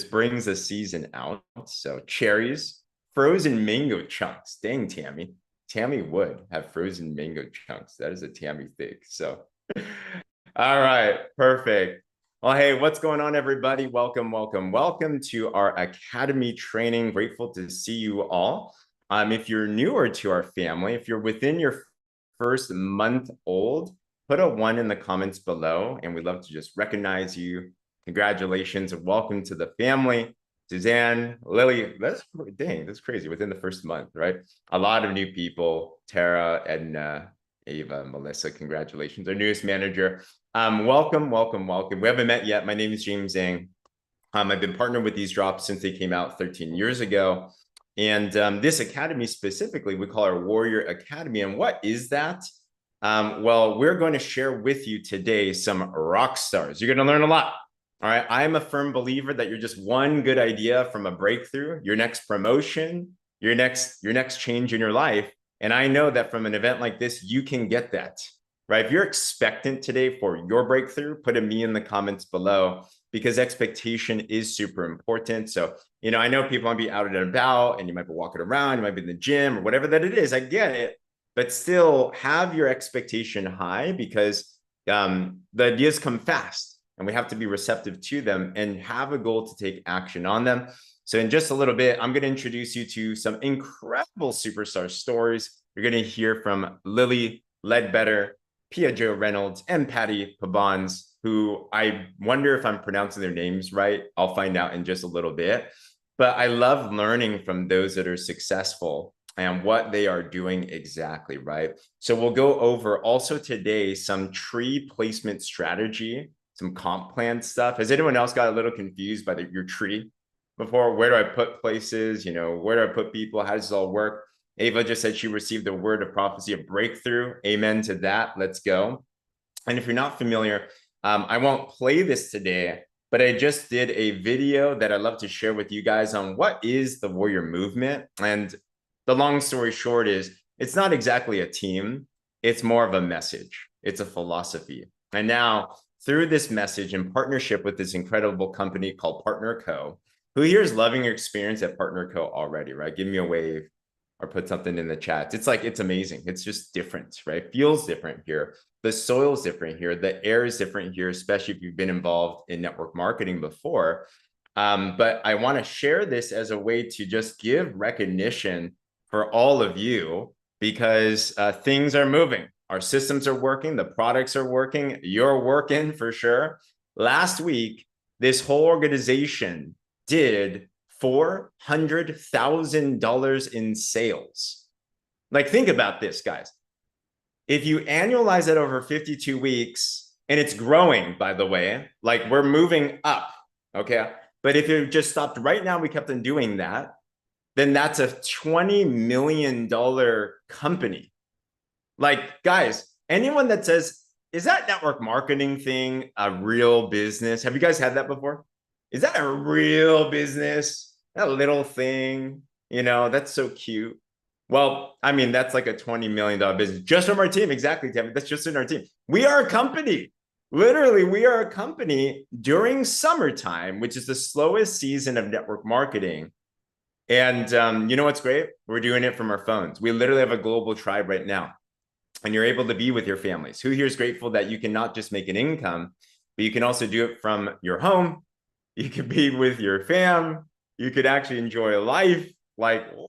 just brings the season out. So cherries, frozen mango chunks. Dang, Tammy. Tammy would have frozen mango chunks. That is a Tammy thing. So, all right, perfect. Well, hey, what's going on, everybody? Welcome to our Academy training. Grateful to see you all. If you're newer to our family, if you're within your first month old, put a 1 in the comments below, and we'd love to just recognize you. Congratulations and welcome to the family. Suzanne, Lily, that's crazy. Within the first month, right? A lot of new people. Tara, Edna, Ava, Melissa, congratulations. Our newest manager. Welcome. We haven't met yet. My name is James Zhang. I've been partnered with these drops since they came out 13 years ago. And this academy specifically, we call our Warrior Academy. And what is that? Well, we're going to share with you today some rock stars. You're going to learn a lot. All right. I'm a firm believer that you're just one good idea from a breakthrough, your next promotion, your next change in your life. And I know that from an event like this, you can get that, right? If you're expectant today for your breakthrough, put a me in the comments below, because expectation is super important. So, I know people might be out and about and you might be walking around, you might be in the gym or whatever that it is. I get it, but still have your expectation high, because the ideas come fast. And we have to be receptive to them and have a goal to take action on them. So in just a little bit, I'm going to introduce you to some incredible superstar stories. You're going to hear from Lily Ledbetter, Pia Jo Reynolds, and Patty Pabons, who I wonder if I'm pronouncing their names right. I'll find out in just a little bit. But I love learning from those that are successful and what they are doing exactly, right? So we'll go over also today some tree placement strategy, some comp plan stuff. Has anyone else got a little confused by your tree before? Where do I put places? Where do I put people? How does this all work? Ava just said she received a word of prophecy, a breakthrough. Amen to that. Let's go. And if you're not familiar, I won't play this today, but I just did a video that I'd love to share with you guys on what is the Warrior Movement. And the long story short is it's not exactly a team. It's more of a message. It's a philosophy. And now, through this message in partnership with this incredible company called Partner Co. Who here is loving your experience at Partner Co already, right? Give me a wave or put something in the chat. It's amazing. It's just different, right? Feels different here. The soil's different here. The air is different here, especially if you've been involved in network marketing before. But I want to share this as a way to just give recognition for all of you, because things are moving. Our systems are working. The products are working. You're working for sure. Last week, this whole organization did $400,000 in sales. Like, think about this, guys. If you annualize it over 52 weeks, and it's growing, by the way, like we're moving up, okay? But if you just stopped right now, we kept on doing that, then that's a $20 million company. Like, guys, anyone that says, is that network marketing thing a real business? Have you guys had that before? Is that a real business? That little thing, that's so cute. Well, I mean, that's like a $20 million business just from our team. Exactly, Tammy. That's just in our team. We are a company. Literally, we are a company during summertime, which is the slowest season of network marketing. And you know what's great? We're doing it from our phones. We literally have a global tribe right now. And you're able to be with your families. Who here is grateful that you can not just make an income, but you can also do it from your home? You could be with your fam. You could actually enjoy life. Like, wow,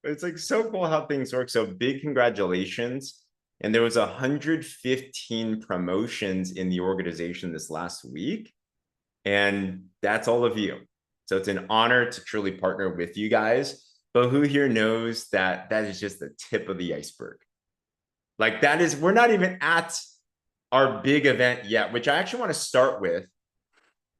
it's like so cool how things work. So big congratulations. And there was 115 promotions in the organization this last week. And that's all of you. So it's an honor to truly partner with you guys. But who here knows that that is just the tip of the iceberg? Like, that is, we're not even at our big event yet, which I actually want to start with.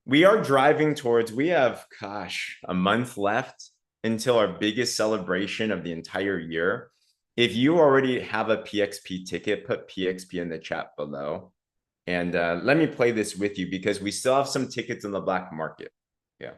We are driving towards, we have, a month left until our biggest celebration of the entire year. If you already have a PXP ticket, put PXP in the chat below. And let me play this with you, because we still have some tickets in the black market. Yeah.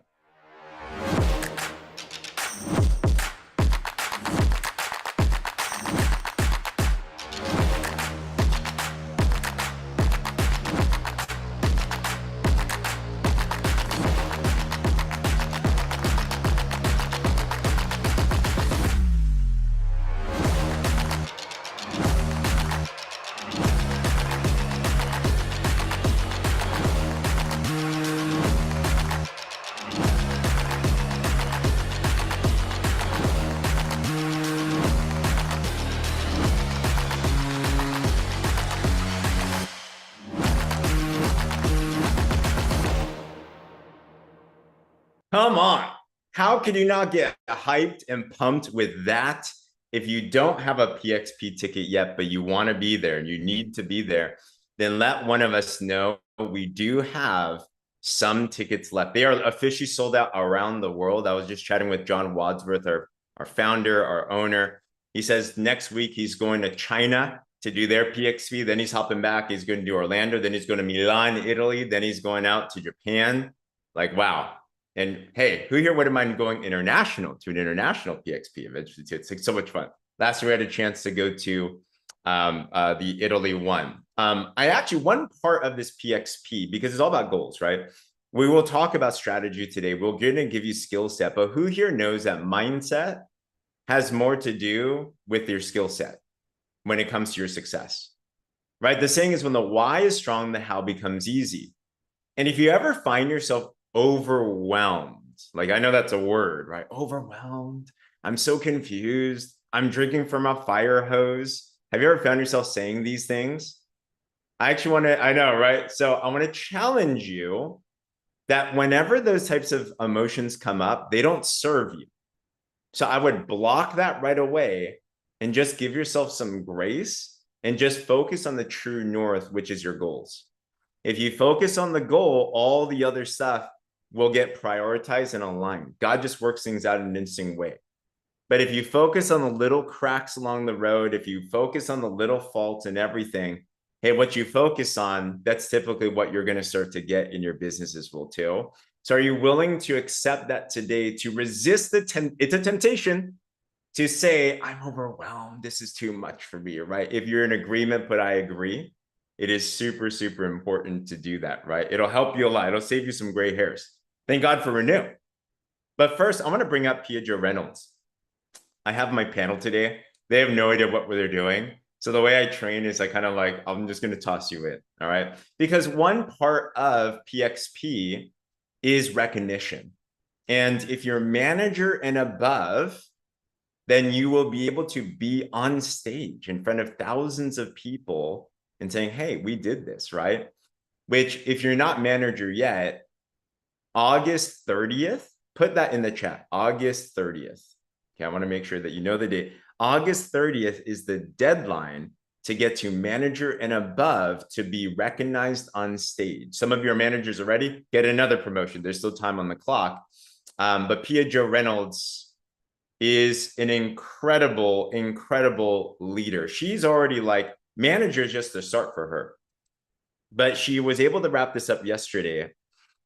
Come on. How could you not get hyped and pumped with that? If you don't have a PXP ticket yet, but you want to be there and you need to be there, then let one of us know. We do have some tickets left. They are officially sold out around the world. I was just chatting with John Wadsworth, our founder, our owner. He says next week he's going to China to do their PXP. Then he's hopping back. He's going to do Orlando. Then he's going to Milan, Italy. Then he's going out to Japan. Like, wow. And hey, who here wouldn't mind going international to an international PXP eventually too? It's like so much fun. Last year we had a chance to go to the Italy one. I actually, one part of this PXP, because it's all about goals, right? We will talk about strategy today. We're going to give you skill set, but who here knows that mindset has more to do with your skill set when it comes to your success, right? The saying is when the why is strong, the how becomes easy. And if you ever find yourself overwhelmed, like I know that's a word, right? Overwhelmed. I'm so confused. I'm drinking from a fire hose. Have you ever found yourself saying these things? I actually want to, I know, right? So I want to challenge you that whenever those types of emotions come up, they don't serve you. So I would block that right away and just give yourself some grace and just focus on the true north, which is your goals. If you focus on the goal, all the other stuff will get prioritized and aligned. God just works things out in an interesting way. But if you focus on the little cracks along the road, if you focus on the little faults and everything, hey, what you focus on, that's typically what you're going to start to get in your business as well too. So are you willing to accept that today, to resist it's a temptation to say, I'm overwhelmed. This is too much for me, right? If you're in agreement, but I agree, it is super, super important to do that, right? It'll help you a lot. It'll save you some gray hairs. Thank God for Renew. But first, I want to bring up Pietro Reynolds. I have my panel today. They have no idea what they're doing. So the way I train is I kind of like, I'm just going to toss you in. All right. Because one part of PXP is recognition. And if you're manager and above, then you will be able to be on stage in front of thousands of people and saying, hey, we did this, right? Which if you're not manager yet, August 30th, put that in the chat, August 30th. Okay, I want to make sure that you know the date. August 30th is the deadline to get to manager and above to be recognized on stage. Some of your managers already get another promotion. There's still time on the clock. But Pia Jo Reynolds is an incredible, incredible leader. She's already like manager is just the start for her. But she was able to wrap this up yesterday.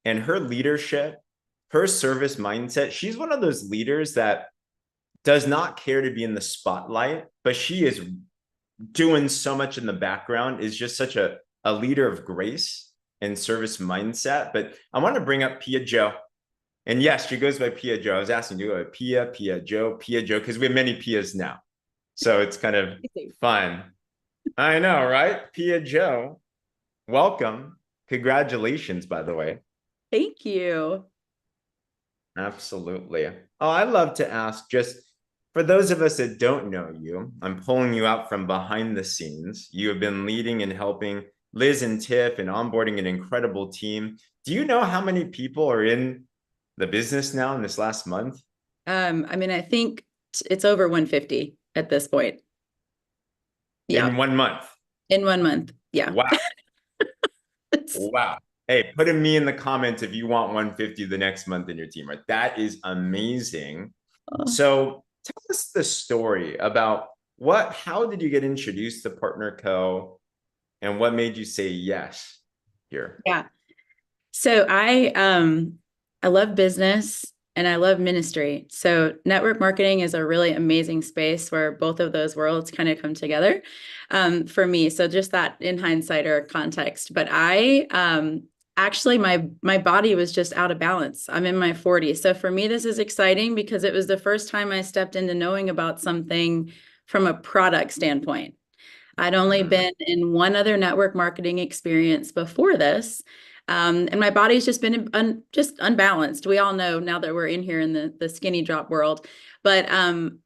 And her leadership, her service mindset, she's one of those leaders that does not care to be in the spotlight, but she is doing so much in the background, is just such a leader of grace and service mindset. But I want to bring up Pia Jo. And yes, she goes by Pia Jo. I was asking you, Pia Jo, because we have many Pias now. So it's kind of fun. I know, right? Pia Jo, welcome. Congratulations, by the way. Thank you. Absolutely. Oh, I love to ask, just for those of us that don't know you, I'm pulling you out from behind the scenes. You have been leading and helping Liz and Tiff and onboarding an incredible team. Do you know how many people are in the business now in this last month? I mean, I think it's over 150 at this point. Yeah. In 1 month. In 1 month. Yeah. Wow. Wow. Hey, put a me in the comments if you want 150 the next month in your team, right? That is amazing. So tell us the story about how did you get introduced to Partner Co. and what made you say yes here? Yeah. So I love business and I love ministry. So network marketing is a really amazing space where both of those worlds kind of come together for me. So just that in hindsight or context. But I actually my body was just out of balance. I'm in my 40s. So for me, this is exciting because it was the first time I stepped into knowing about something from a product standpoint. I'd only been in one other network marketing experience before this. And my body's just been just unbalanced. We all know now that we're in here in the skinny drop world. But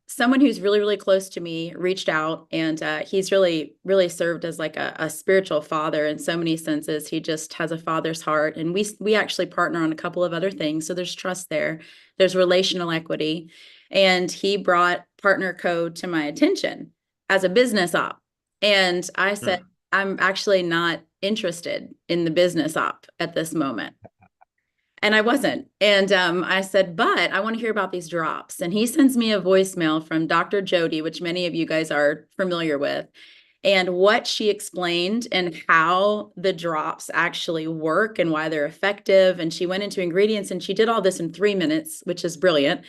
someone who's really, really close to me reached out, and he's really, really served as like a spiritual father in so many senses. He just has a father's heart, and we actually partner on a couple of other things. So there's trust there. There's relational equity, and he brought Partner Code to my attention as a business op, and I said, I'm actually not interested in the business op at this moment. And I wasn't. And I said, but I want to hear about these drops. And he sends me a voicemail from Dr. Jody, which many of you guys are familiar with, and what she explained and how the drops actually work and why they're effective. And she went into ingredients, and she did all this in 3 minutes, which is brilliant.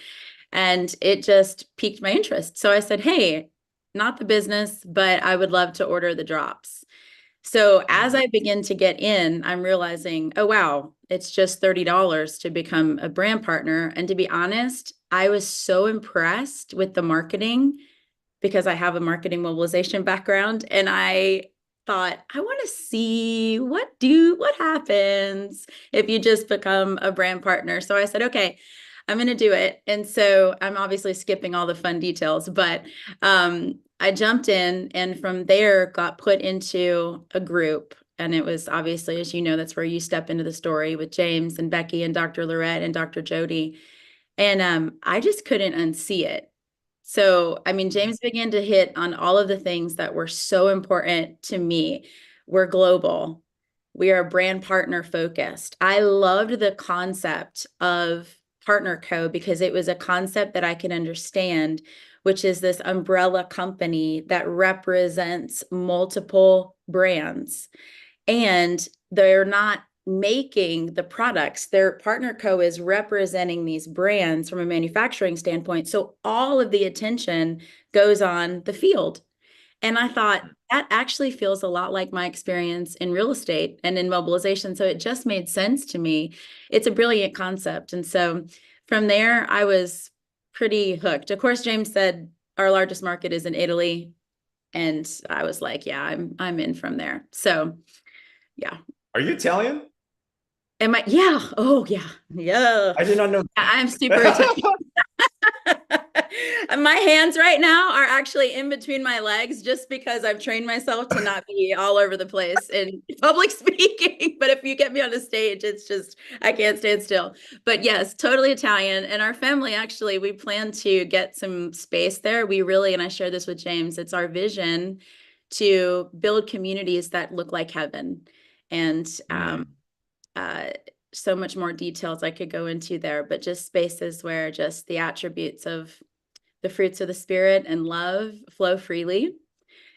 And it just piqued my interest. So I said, hey, not the business, but I would love to order the drops. So as I begin to get in, I'm realizing, oh, wow, it's just $30 to become a brand partner. And to be honest, I was so impressed with the marketing because I have a marketing mobilization background. And I thought, I want to see what happens if you just become a brand partner. So I said, okay, I'm going to do it. And so I'm obviously skipping all the fun details, but I jumped in, and from there got put into a group. And it was obviously, as you know, that's where you step into the story with James and Becky and Dr. Lorette and Dr. Jody. And I just couldn't unsee it. So, I mean, James began to hit on all of the things that were so important to me. We're global. We are brand partner focused. I loved the concept of Partner Co. because it was a concept that I can understand, which is this umbrella company that represents multiple brands. And they're not making the products. Their Partner Co. is representing these brands from a manufacturing standpoint. So all of the attention goes on the field. And I thought that actually feels a lot like my experience in real estate and in mobilization. So it just made sense to me. It's a brilliant concept. And so from there, I was pretty hooked. Of course, James said our largest market is in Italy. And I was like, yeah, I'm in from there. So yeah. Are you Italian? Am I? Yeah. Oh, yeah. Yeah. I did not know. I'm super Italian. My hands right now are actually in between my legs just because I've trained myself to not be all over the place in public speaking. But if you get me on a stage, it's just, I can't stand still. But yes, totally Italian. And our family, actually, we plan to get some space there. We really, and I share this with James, it's our vision to build communities that look like heaven. And so much more details I could go into there, but just spaces where just the attributes of the fruits of the spirit and love flow freely.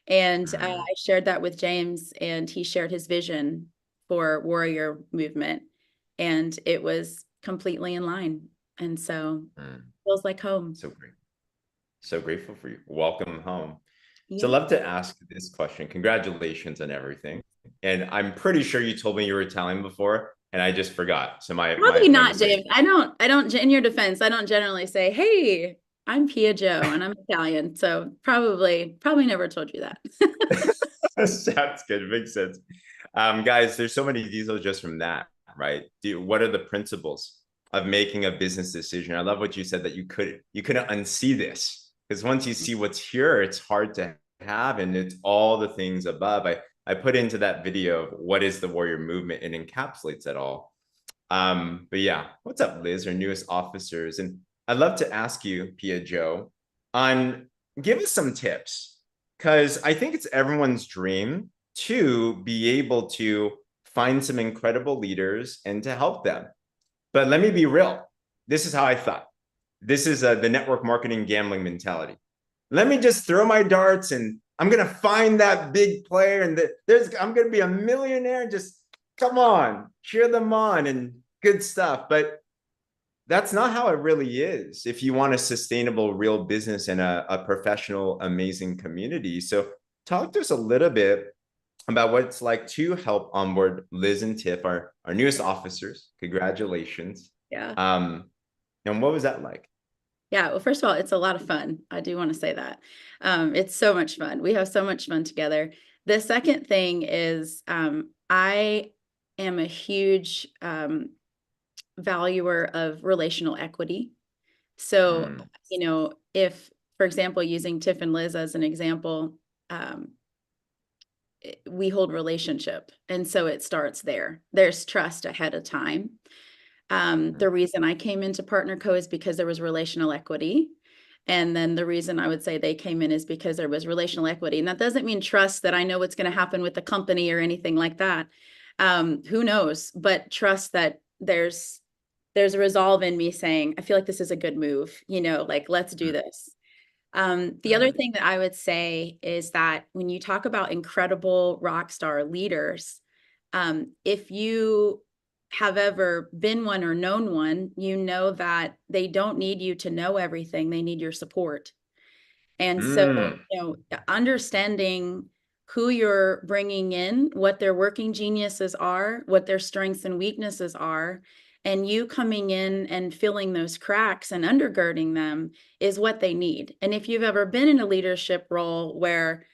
And I shared that with James, and he shared his vision for Warrior Movement, and it was completely in line. And so it feels like home. So great. So grateful for you. Welcome home. Yeah. So I'd love to ask this question. Congratulations on everything. And I'm pretty sure you told me you were Italian before, and I just forgot. So probably not, James. I don't, in your defense, I don't generally say, hey, I'm Pia Jo and I'm Italian. So probably never told you that. Sounds good. Makes sense. Guys, there's so many details just from that, right? What are the principles of making a business decision? I love what you said, that you couldn't unsee this, because once you see what's here, it's hard to have, and it's all the things above. I put into that video of what is the Warrior Movement, and encapsulates it all. But yeah, what's up, Liz, our newest officers? And I'd love to ask you, Pia Jo, give us some tips, because I think it's everyone's dream to be able to find some incredible leaders and to help them. But let me be real. This is how I thought. This is the network marketing gambling mentality. Let me just throw my darts, and I'm going to find that big player, and I'm going to be a millionaire. Just come on, cheer them on, and good stuff. But that's not how it really is if you want a sustainable, real business and a professional, amazing community. So talk to us a little bit about what it's like to help onboard Liz and Tiff, our newest officers. Congratulations. Yeah. And what was that like? Yeah, well, first of all, it's a lot of fun. I do want to say that. It's so much fun. We have so much fun together. The second thing is I am a huge valuer of relational equity. So, Mm, if, for example, using Tiff and Liz as an example, we hold relationship. And so it starts there. There's trust ahead of time. mm, The reason I came into PartnerCo is because there was relational equity. And then the reason I would say they came in is because there was relational equity. And that doesn't mean trust that I know what's going to happen with the company or anything like that. Who knows? But trust that there's a resolve in me saying, I feel like this is a good move, like let's do mm, this. The other mm, thing that I would say is that when you talk about incredible rock star leaders, if you have ever been one or known one, you know that they don't need you to know everything. They need your support. And so, mm, understanding who you're bringing in, what their working geniuses are, what their strengths and weaknesses are, and you coming in and filling those cracks and undergirding them is what they need. And if you've ever been in a leadership role where,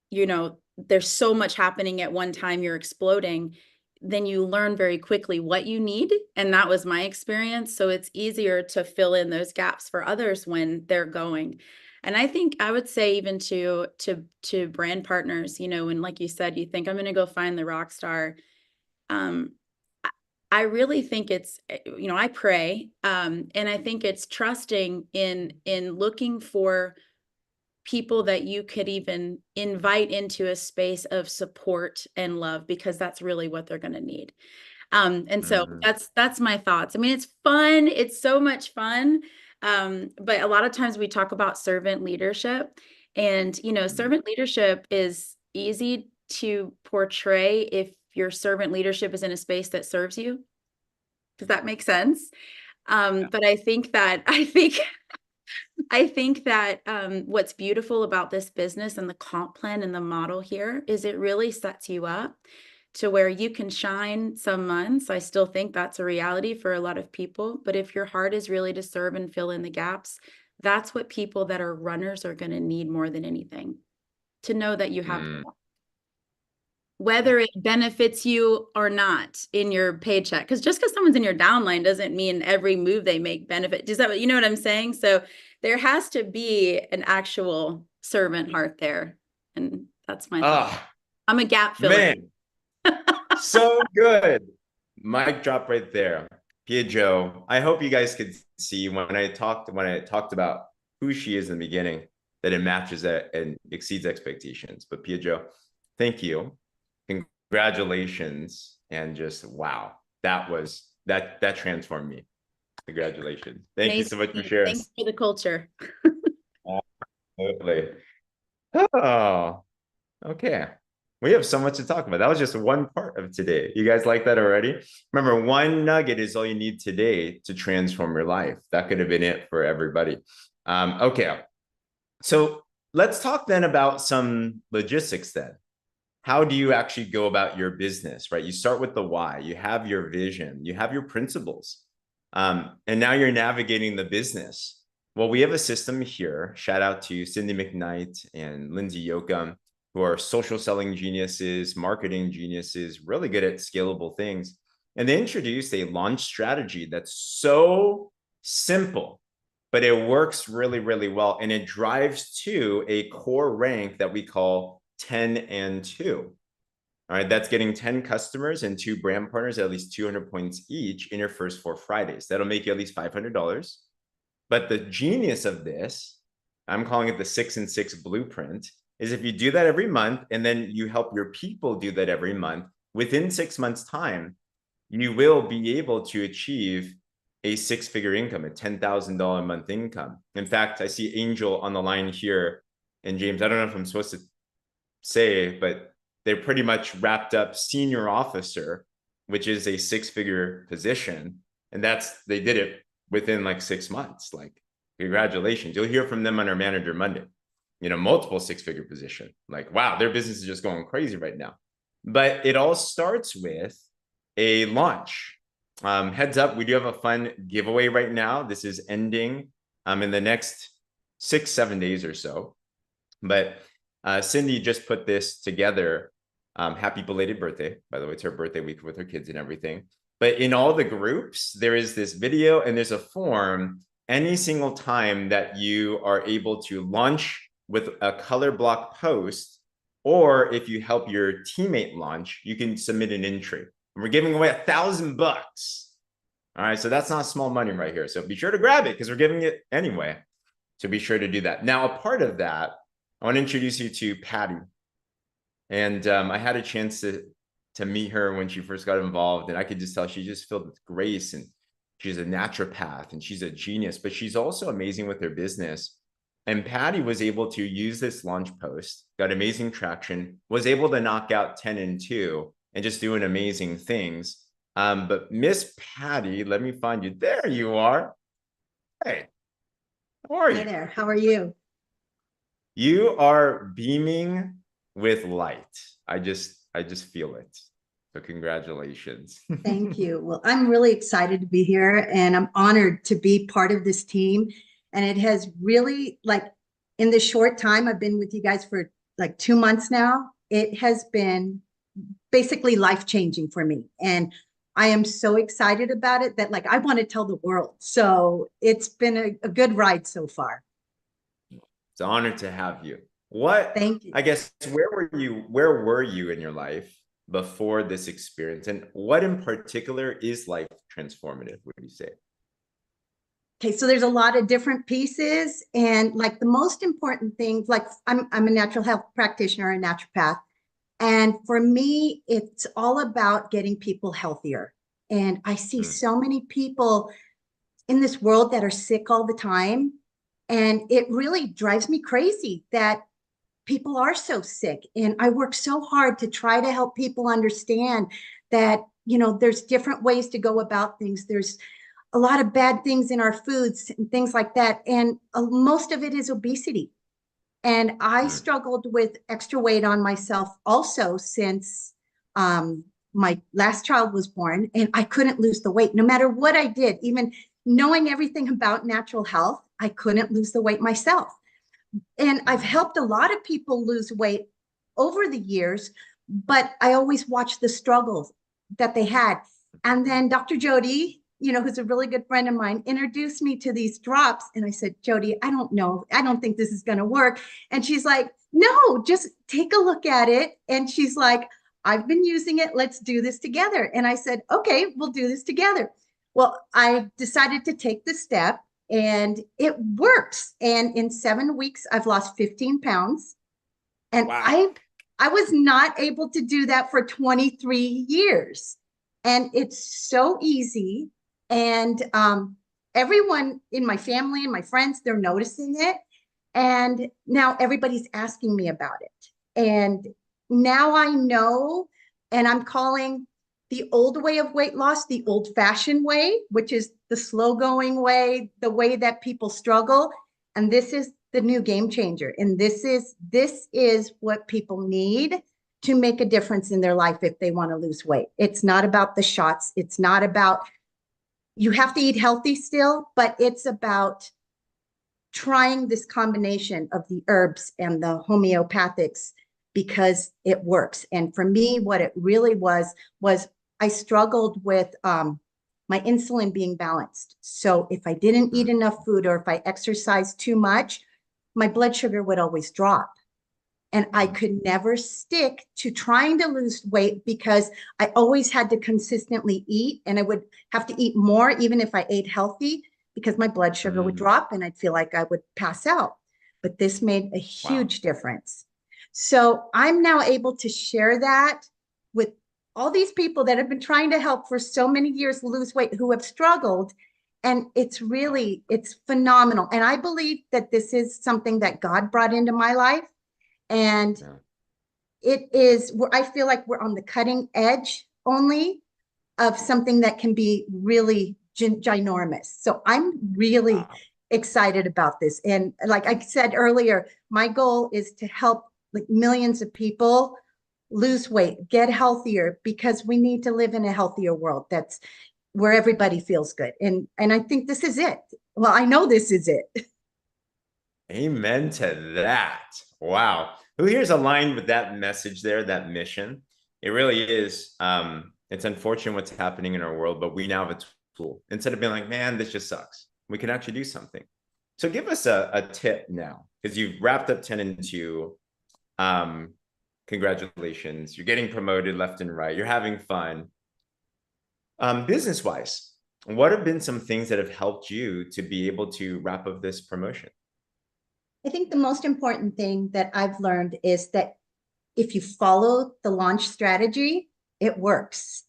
there's so much happening at one time, you're exploding, then you learn very quickly what you need. And that was my experience. So it's easier to fill in those gaps for others when they're going. And I think I would say even to brand partners, when, like you said, you think I'm going to go find the rock star. Um, I really think it's, I pray, and I think it's trusting in looking for people that you could even invite into a space of support and love, because that's really what they're going to need. And so mm, that's my thoughts. I mean, it's fun. It's so much fun. But a lot of times we talk about servant leadership, and, mm. servant leadership is easy to portray if your servant leadership is in a space that serves you. Does that make sense? But I think that what's beautiful about this business and the comp plan and the model here is it really sets you up to where you can shine some months. I still think that's a reality for a lot of people. But if your heart is really to serve and fill in the gaps, that's what people that are runners are going to need more than anything, to know that you have Mm. whether it benefits you or not in your paycheck. Because just because someone's in your downline doesn't mean every move they make benefit. Does that, you know what I'm saying? So there has to be an actual servant heart there. And that's my thought. Ah, I'm a gap filler. man, so good. Mic drop right there. Pia Joe, I hope you guys could see when I talked about who she is in the beginning, that it matches that and exceeds expectations. But Pia Joe, thank you. Congratulations. And just wow. That transformed me. Congratulations. Thank you Amazing. so much for sharing. Thanks for the culture. Absolutely. Oh, okay. We have so much to talk about. That was just one part of today. You guys like that already? Remember, one nugget is all you need today to transform your life. That could have been it for everybody. Okay. So let's talk then about some logistics then. How do you actually go about your business, right? You start with the why, you have your vision, you have your principles, and now you're navigating the business. Well, we have a system here. Shout out to Cindy McKnight and Lindsay Yoakum, who are social selling geniuses, marketing geniuses, really good at scalable things. And they introduced a launch strategy that's so simple, but it works really, really well. And it drives to a core rank that we call 10 and 2. All right, that's getting 10 customers and 2 brand partners at least 200 points each in your first 4 Fridays. That'll make you at least $500. But the genius of this, I'm calling it the 6 and 6 blueprint, is if you do that every month and then you help your people do that every month, within 6 months' time, you will be able to achieve a 6-figure income, a $10,000 a month income. In fact, I see Angel on the line here. And James, I don't know if I'm supposed to say, but they're pretty much wrapped up senior officer, which is a 6-figure position. And they did it within like 6 months. Like, congratulations. You'll hear from them on our Manager Monday, multiple 6-figure position. Like, wow, their business is just going crazy right now. But it all starts with a launch. Heads up, we do have a fun giveaway right now. This is ending in the next 6-7 days or so. But Cindy just put this together Happy belated birthday, by the way. It's her birthday week with her kids and everything. But in all the groups, there is this video and there's a form any single time that you are able to launch with a color block post, or if you help your teammate launch, you can submit an entry. And we're giving away $1,000. All right, so that's not small money right here. So be sure to grab it because we're giving it anyway. So be sure to do that. Now, a part of that, I want to introduce you to Patty. And I had a chance to meet her when she first got involved, and I could just tell she's just filled with grace, and she's a naturopath and she's a genius, but she's also amazing with her business. And Patty was able to use this launch post, got amazing traction, was able to knock out 10 and 2 and just doing amazing things. But Miss Patty, let me find you. There you are. Hey, how are you? Hi there. How are you? You are beaming with light. I just feel it. So congratulations. Thank you. Well, I'm really excited to be here and I'm honored to be part of this team. And it has really, like, in the short time I've been with you guys for like 2 months now, it has been basically life-changing for me. And I am so excited about it that, like, I want to tell the world. So it's been a good ride so far. It's an honor to have you. Thank you. I guess, where were you in your life before this experience? And what in particular is life transformative, would you say? Okay, so there's a lot of different pieces, and like the most important things, like I'm a natural health practitioner, a naturopath, and for me, it's all about getting people healthier. And I see so many people in this world that are sick all the time, and it really drives me crazy that people are so sick. And I work so hard to try to help people understand that, you know, there's different ways to go about things. There's a lot of bad things in our foods and things like that. And most of it is obesity. And I struggled with extra weight on myself also since my last child was born, and I couldn't lose the weight. No matter what I did, even knowing everything about natural health, I couldn't lose the weight myself. And I've helped a lot of people lose weight over the years, but I always watched the struggles that they had. And then Dr. Jody, you know, who's a really good friend of mine, introduced me to these drops. And I said, Jody, I don't know. I don't think this is going to work. And she's like, no, just take a look at it. And she's like, I've been using it. Let's do this together. And I said, okay, we'll do this together. Well, I decided to take the step, and it works. And in 7 weeks, I've lost 15 pounds. And wow. I was not able to do that for 23 years. And it's so easy. And everyone in my family and my friends, they're noticing it. And now everybody's asking me about it. And now I know, and I'm calling the old way of weight loss the old-fashioned way, which is the slow-going way, the way that people struggle. And this is the new game changer. And this is what people need to make a difference in their life if they want to lose weight. It's not about the shots. It's not about, you have to eat healthy still, but it's about trying this combination of the herbs and the homeopathics because it works. And for me, what it really was I struggled with my insulin being balanced. So if I didn't eat enough food or if I exercised too much, my blood sugar would always drop. And I could never stick to trying to lose weight because I always had to consistently eat, and I would have to eat more even if I ate healthy because my blood sugar would drop and I'd feel like I would pass out. But this made a huge difference. So I'm now able to share that with all these people that have been trying to help for so many years lose weight, who have struggled. And it's phenomenal. And I believe that this is something that God brought into my life. And it is where I feel like we're on the cutting edge only of something that can be really ginormous. So I'm really excited about this. And like I said earlier, my goal is to help like millions of people lose weight, get healthier, because we need to live in a healthier world that's where everybody feels good. And I think this is it. Well, I know this is it. Amen to that. Wow. Who here is aligned with that message there, that mission? It really is. It's unfortunate what's happening in our world, but we now have a tool. Instead of being like, man, this just sucks, we can actually do something. So give us a tip now, because you've wrapped up 10 and 2. Congratulations. You're getting promoted left and right. You're having fun. Business-wise, what have been some things that have helped you to be able to wrap up this promotion? I think the most important thing that I've learned is that if you follow the launch strategy, it works.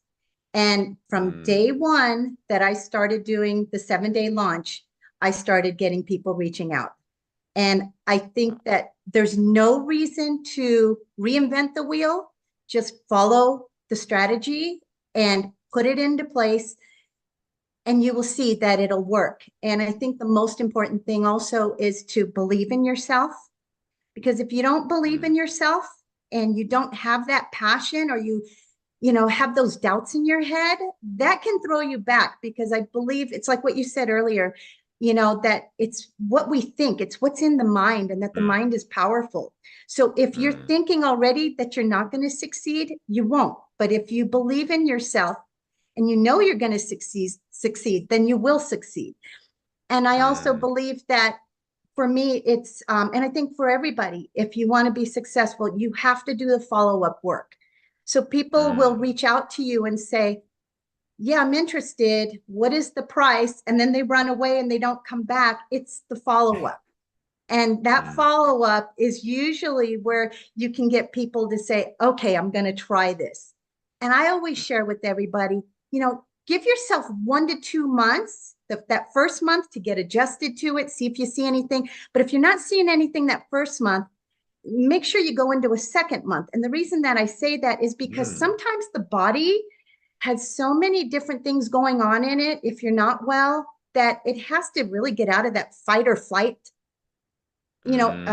And from day one that I started doing the 7-day launch, I started getting people reaching out. And I think that there's no reason to reinvent the wheel. Just follow the strategy and put it into place, and you will see that it'll work. And I think the most important thing also is to believe in yourself, because if you don't believe in yourself and you don't have that passion, or you have those doubts in your head, that can throw you back. Because I believe it's like what you said earlier, that it's what we think, it's what's in the mind, and that the mind is powerful. So if you're thinking already that you're not going to succeed, you won't. But if you believe in yourself and you know you're going to succeed, then you will succeed. And I also believe that for me, it's, and I think for everybody, if you want to be successful, you have to do the follow-up work. So people will reach out to you and say, yeah, I'm interested. What is the price? And then they run away and they don't come back. It's the follow-up. And that follow-up is usually where you can get people to say, okay, I'm going to try this. And I always share with everybody, give yourself 1 to 2 months, that first month, to get adjusted to it, see if you see anything. But if you're not seeing anything that first month, make sure you go into a second month. And the reason that I say that is because sometimes the body has so many different things going on in it, if you're not well, that it has to really get out of that fight or flight,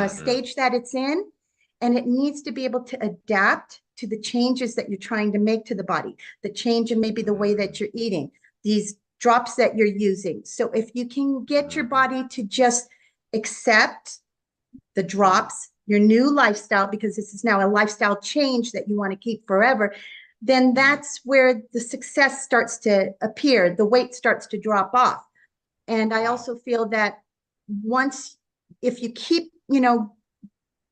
stage that it's in. And it needs to be able to adapt to the changes that you're trying to make to the body, the change in maybe the way that you're eating, these drops that you're using. So if you can get your body to just accept the drops, your new lifestyle, because this is now a lifestyle change that you want to keep forever, then that's where the success starts to appear. The weight starts to drop off. And I also feel that if you keep,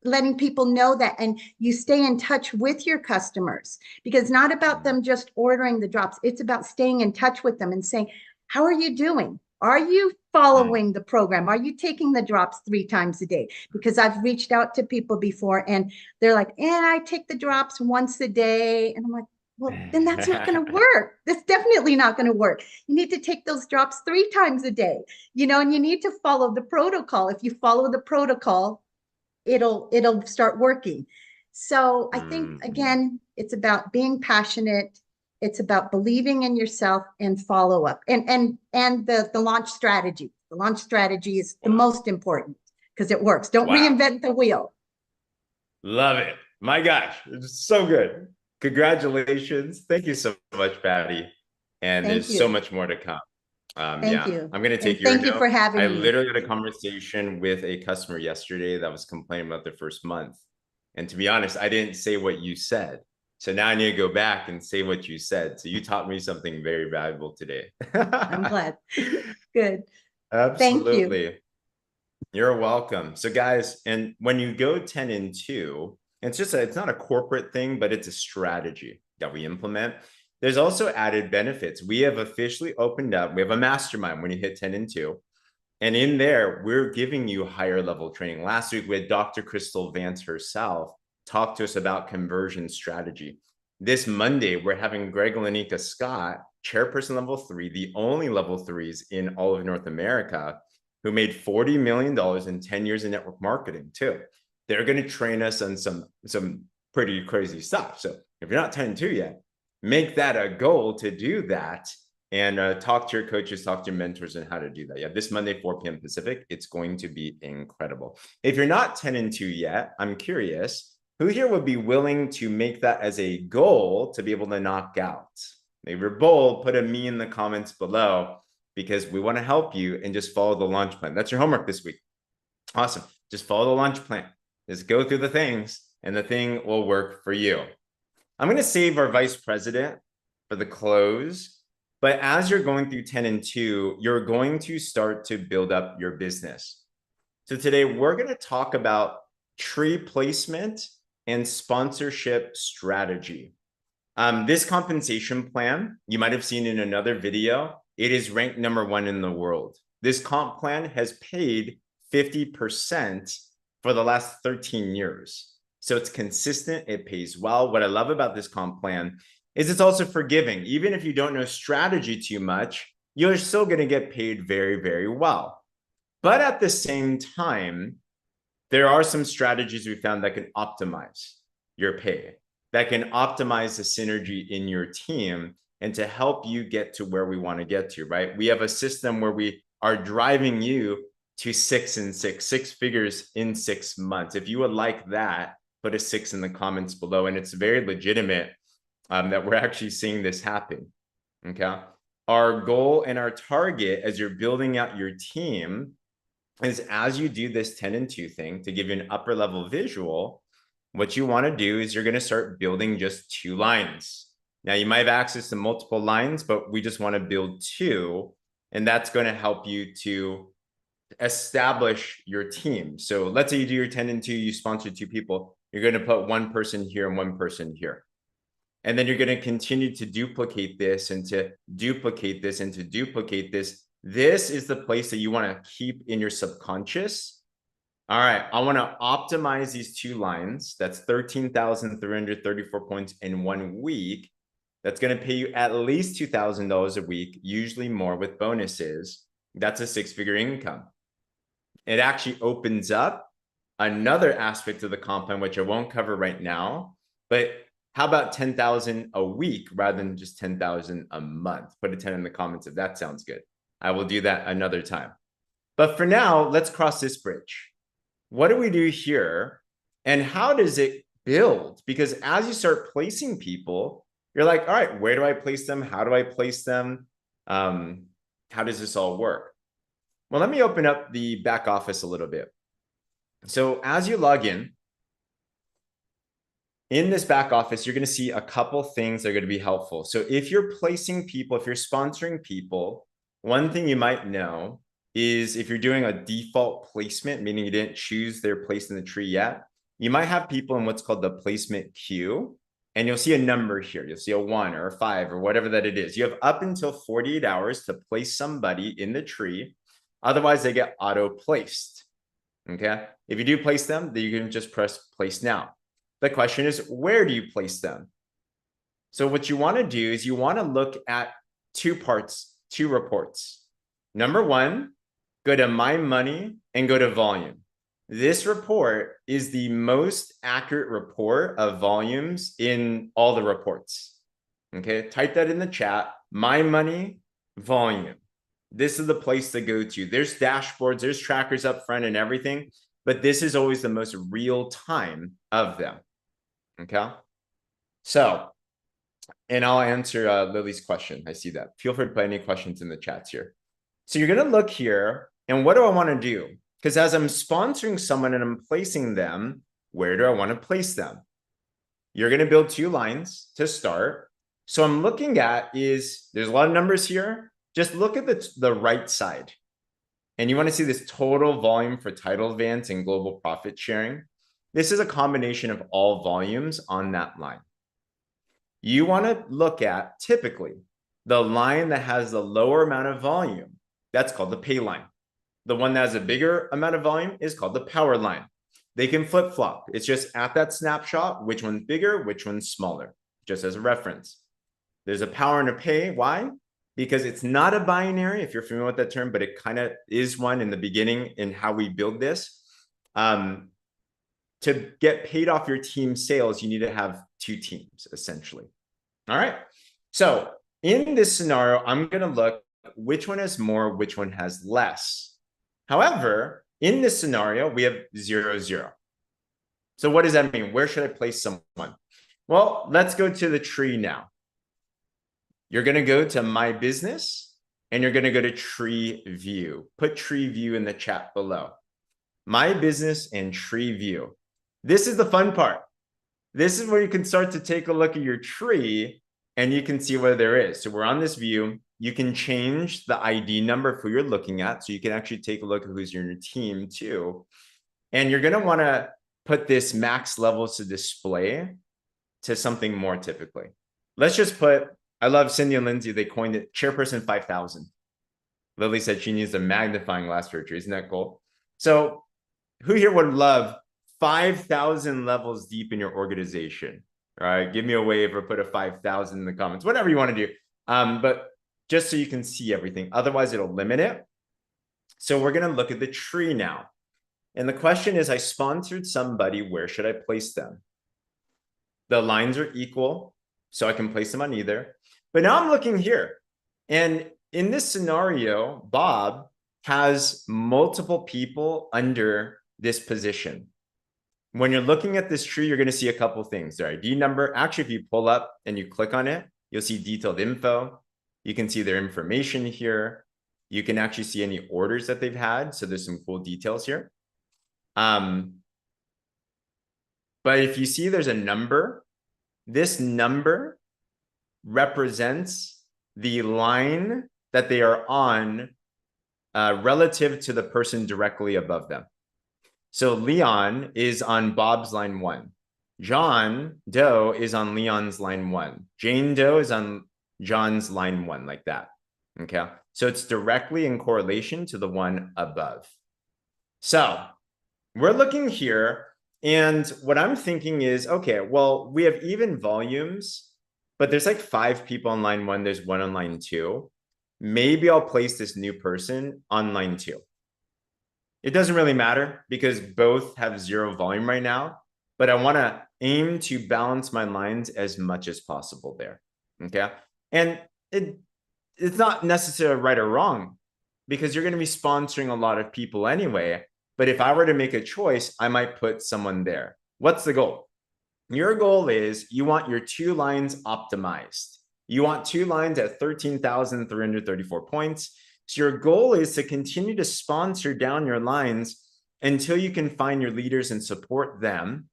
letting people know that, and you stay in touch with your customers, because it's not about them just ordering the drops. It's about staying in touch with them and saying, how are you doing? Are you following the program? Are you taking the drops 3 times a day? Because I've reached out to people before and they're like, I take the drops once a day. And I'm like, well, then that's not going to work. That's definitely not going to work. You need to take those drops 3 times a day, and you need to follow the protocol. If you follow the protocol, it'll start working. So I think, again, it's about being passionate. It's about believing in yourself and follow up, and the launch strategy. The launch strategy is the most important because it works. Don't reinvent the wheel. Love it. My gosh, it's so good. Congratulations. Thank you so much, Patty. And there's so much more to come. Thank you. I'm going to take your note. Thank you for having me. I literally had a conversation with a customer yesterday that was complaining about their first month. And to be honest, I didn't say what you said. So now I need to go back and say what you said. So you taught me something very valuable today. I'm glad. Good. Absolutely. Thank you. You're welcome. So guys, and when you go 10 and 2, it's not a corporate thing, but it's a strategy that we implement. There's also added benefits. We have officially opened up. We have a mastermind when you hit 10 and 2. And in there, we're giving you higher level training. Last week, we had Dr. Crystal Vance herself talk to us about conversion strategy. This Monday, we're having Greg Lanika Scott, chairperson level 3, the only level 3s in all of North America, who made $40 million in 10 years in network marketing too. They're going to train us on some pretty crazy stuff. So if you're not 10 and 2 yet, make that a goal to do that, and talk to your coaches, talk to your mentors on how to do that. Yeah, this Monday, 4 p.m. Pacific, it's going to be incredible. If you're not 10 and 2 yet, I'm curious, who here would be willing to make that as a goal to be able to knock out? Maybe you're bold, put a me in the comments below, because we want to help you, and just follow the launch plan. That's your homework this week. Awesome. Just follow the launch plan. Just go through the things and the thing will work for you. I'm going to save our vice president for the close. But as you're going through 10 and 2, you're going to start to build up your business. So today we're going to talk about tree placement and sponsorship strategy. This compensation plan, you might have seen in another video, it is ranked #1 in the world. This comp plan has paid 50% for the last 13 years. So it's consistent, it pays well. What I love about this comp plan is it's also forgiving. Even if you don't know strategy too much, you're still going to get paid very, very well. But at the same time, there are some strategies we found that can optimize your pay, that can optimize the synergy in your team and to help you get to where we want to get to, right? We have a system where we are driving you to 6 figures in 6 months. If you would like that, put a 6 in the comments below. And it's very legitimate that we're actually seeing this happen, okay? Our goal and our target as you're building out your team is as you do this 10 and 2 thing, to give you an upper level visual, what you want to do is you're going to start building just 2 lines. Now you might have access to multiple lines, but we just want to build 2, and that's going to help you to establish your team. So let's say you do your 10 and 2, you sponsor 2 people, you're going to put 1 person here and 1 person here. And then you're going to continue to duplicate this and to duplicate this and to duplicate this. This is the place that you want to keep in your subconscious. All right, I want to optimize these 2 lines. That's 13,334 points in 1 week. That's going to pay you at least $2,000 a week, usually more with bonuses. That's a 6-figure income. It actually opens up another aspect of the comp plan, which I won't cover right now, but how about 10,000 a week rather than just 10,000 a month? Put a 10 in the comments if that sounds good. I will do that another time. But for now, let's cross this bridge. What do we do here? And how does it build? Because as you start placing people, you're like, all right, where do I place them? How do I place them? How does this all work? Well, let me open up the back office a little bit. So as you log in this back office, you're going to see a couple things that are going to be helpful. So if you're placing people, if you're sponsoring people, one thing you might know is if you're doing a default placement, meaning you didn't choose their place in the tree yet, you might have people in what's called the placement queue, and you'll see a number here. You'll see a 1 or a 5 or whatever that it is. You have up until 48 hours to place somebody in the tree. Otherwise, they get auto-placed, okay? If you do place them, then you can just press place now. The question is, where do you place them? So what you want to do is you want to look at 2 parts, 2 reports. Number 1, go to My Money and go to volume. This report is the most accurate report of volumes in all the reports. Okay, type that in the chat. My Money, volume. This is the place to go to. There's dashboards, there's trackers up front and everything, but this is always the most real time of them. Okay, so, and I'll answer Lily's question. I see that. Feel free to put any questions in the chats here. So you're going to look here, and what do I want to do? Because as I'm sponsoring someone and I'm placing them, where do I want to place them? You're going to build 2 lines to start. So I'm looking at there's a lot of numbers here. Just look at the right side. And you want to see this total volume for title advance and global profit sharing. This is a combination of all volumes on that line. You want to look at typically the line that has the lower amount of volume. That's called the pay line. The one that has a bigger amount of volume is called the power line. They can flip-flop. It's just at that snapshot, which one's bigger, which one's smaller, just as a reference. There's a power and a pay. Why? Because it's not a binary, if you're familiar with that term, but it kind of is one in the beginning in how we build this. To get paid off your team sales, you need to have 2 teams, essentially. All right. So in this scenario, I'm going to look which one has more, which one has less. However, in this scenario, we have 0, 0. So what does that mean? Where should I place someone? Well, let's go to the tree now. You're going to go to My Business, and you're going to go to Tree View. Put Tree View in the chat below. My Business and Tree View. This is the fun part. this is where you can start to take a look at your tree and you can see where there is. So we're on this view. You can change the ID number of who you're looking at. So you can actually take a look at who's in your team too. And you're going to want to put this max levels to display to something more typically. Let's just put, I love Cindy and Lindsay. They coined it chairperson 5,000. Lily said she needs a magnifying glass for her tree. Isn't that cool? So who here would love 5,000 levels deep in your organization? All right, give me a wave or put a 5,000 in the comments, whatever you want to do. But just so you can see everything, otherwise it'll limit it. So we're going to look at the tree now. And the question is, I sponsored somebody, where should I place them? The lines are equal, so I can place them on either. But now I'm looking here. And in this scenario, Bob has multiple people under this position. When you're looking at this tree, you're going to see a couple things. Their ID number. Actually, if you pull up and you click on it, you'll see detailed info. You can see their information here. You can actually see any orders that they've had. So there's some cool details here. But if you see there's a number, this number represents the line that they are on relative to the person directly above them. So Leon is on Bob's line 1. John Doe is on Leon's line 1. Jane Doe is on John's line 1, like that. Okay. So it's directly in correlation to the one above. So we're looking here, and what I'm thinking is, okay, well, we have even volumes, but there's like 5 people on line 1. There's 1 on line 2. Maybe I'll place this new person on line 2. It doesn't really matter because both have 0 volume right now, but I want to aim to balance my lines as much as possible there. Okay. And it's not necessarily right or wrong because you're going to be sponsoring a lot of people anyway. But if I were to make a choice, I might put someone there. What's the goal? Your goal is you want your 2 lines optimized. You want 2 lines at 13,334 points. So your goal is to continue to sponsor down your lines until you can find your leaders and support them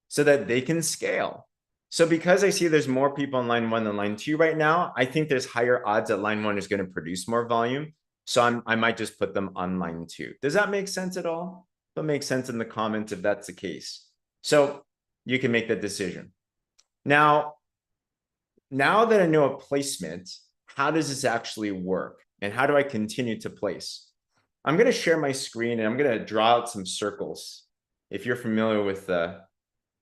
so that they can scale. So because I see there's more people on line 1 than line 2 right now, I think there's higher odds that line 1 is going to produce more volume. So I might just put them on line 2. Does that make sense at all? It'll make sense in the comments if that's the case. So you can make that decision. Now that I know a placement, how does this actually work? And how do I continue to place? I'm going to share my screen and I'm going to draw out some circles. If you're familiar with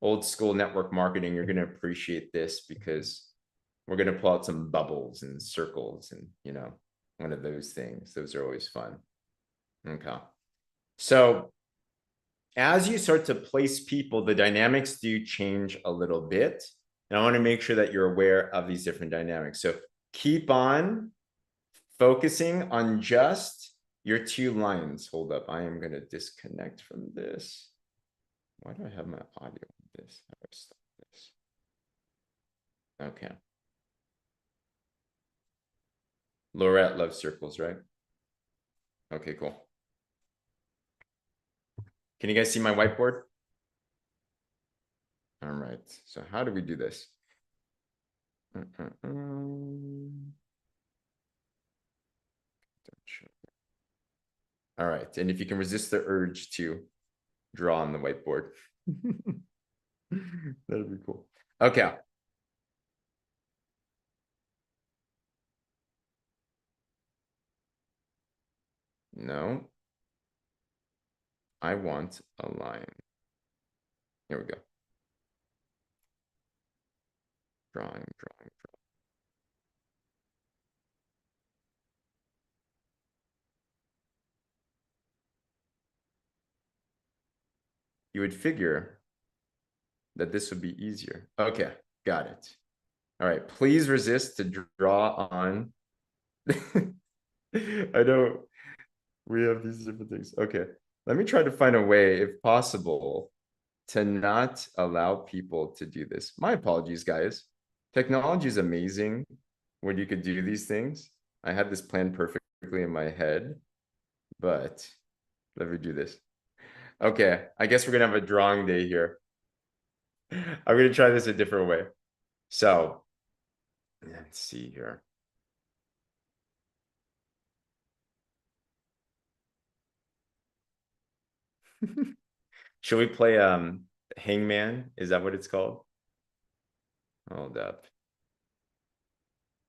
old school network marketing, you're going to appreciate this because we're going to pull out some bubbles and circles and, you know, one of those things. Those are always fun. Okay. So as you start to place people, the dynamics do change a little bit. And I want to make sure that you're aware of these different dynamics. So keep on focusing on just your 2 lines. Hold up. I am going to disconnect from this. Why do I have my audio on this? How do I stop this? Okay. Laurette loves circles, right? Okay, cool. Can you guys see my whiteboard? All right. So how do we do this? All right. And if you can resist the urge to draw on the whiteboard, that'd be cool. Okay. No. I want a line. Here we go. Drawing. You would figure that this would be easier. Okay, got it. All right, please resist to draw on. I know we have these different things. Okay, let me try to find a way, if possible, to not allow people to do this. My apologies, guys. Technology is amazing when you could do these things. I had this planned perfectly in my head, but let me do this. Okay, I guess we're gonna have a drawing day here. I'm going to try this a different way. So let's see here. Should we play Hangman? Is that what it's called? Hold up.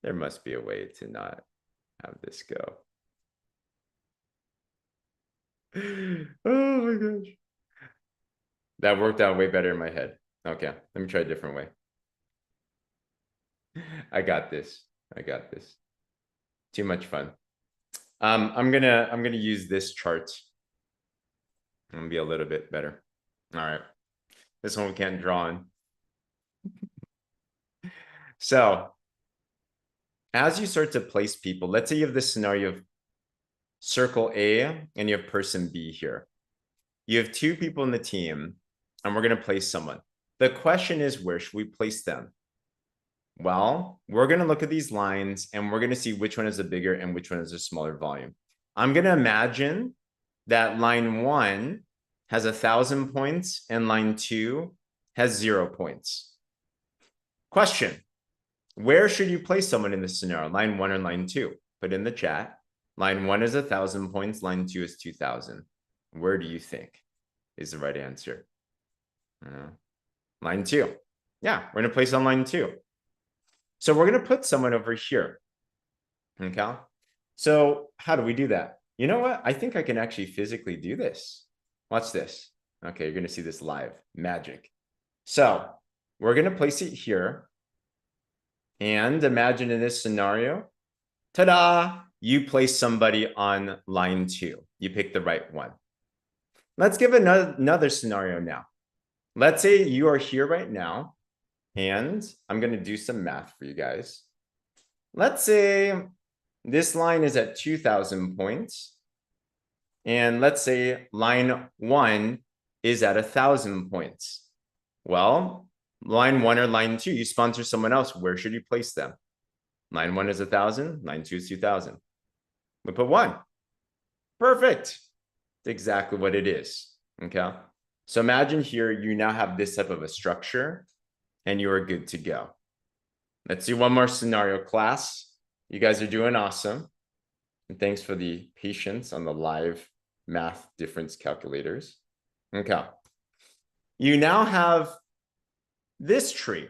There must be a way to not have this go. Oh my gosh. That worked out way better in my head. Okay, let me try a different way. I got this. I got this. Too much fun. I'm gonna use this chart. I'm gonna be a little bit better. All right. This one we can't draw on. So as you start to place people, let's say you have this scenario of circle A and you have person B here. You have two people in the team and we're going to place someone. The question is, where should we place them? Well, we're going to look at these lines and we're going to see which one is a bigger and which one is a smaller volume. I'm going to imagine that line 1 has 1,000 points and line 2 has 0 points. Question: where should you place someone in this scenario? Line 1 or line 2? Put in the chat. Line 1 is 1,000 points. Line 2 is 2,000. Where do you think is the right answer? Line 2. Yeah, we're going to place on line 2. So we're going to put someone over here. Okay. So how do we do that? You know what? I think I can actually physically do this. Watch this. Okay, you're going to see this live. Magic. So we're going to place it here. And imagine in this scenario, ta-da, you place somebody on line 2. You pick the right one. Let's give another scenario now. Let's say you are here right now, and I'm going to do some math for you guys. Let's say this line is at 2,000 points. And let's say line 1 is at 1,000 points. Well, line 1 or line 2, you sponsor someone else. Where should you place them? Line 1 is 1,000. Line 2 is 2,000. We put 1. Perfect. It's exactly what it is. Okay. So imagine here, you now have this type of a structure and you are good to go. Let's do one more scenario, class. You guys are doing awesome. And thanks for the patience on the live math difference calculators. Okay. You now have this tree.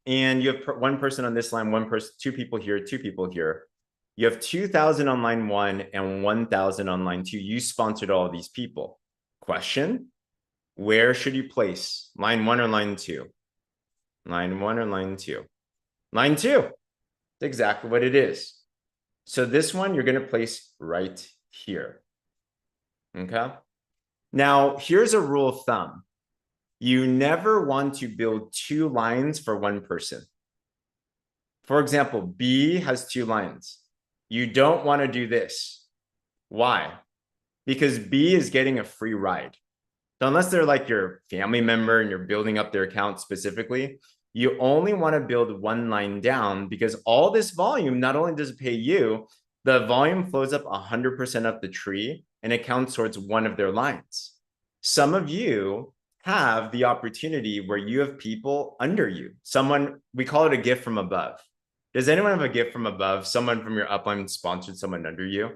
And you have one person on this line, one person, two people here, two people here. You have 2,000 on line 1 and 1,000 on line 2. You sponsored all of these people. Question: where should you place? Line 1 or line 2? Line 1 or line 2? Line 2. That's exactly what it is. So this one you're going to place right here. Okay. Now, here's a rule of thumb. You never want to build 2 lines for one person. For example, B has 2 lines. You don't want to do this. Why? Because B is getting a free ride. So unless they're like your family member and you're building up their account specifically, you only want to build 1 line down, because all this volume, not only does it pay you, the volume flows up 100% up the tree and it counts towards one of their lines. Some of you have the opportunity where you have people under you. Someone, we call it a gift from above. Does anyone have a gift from above? Someone from your upline sponsored someone under you,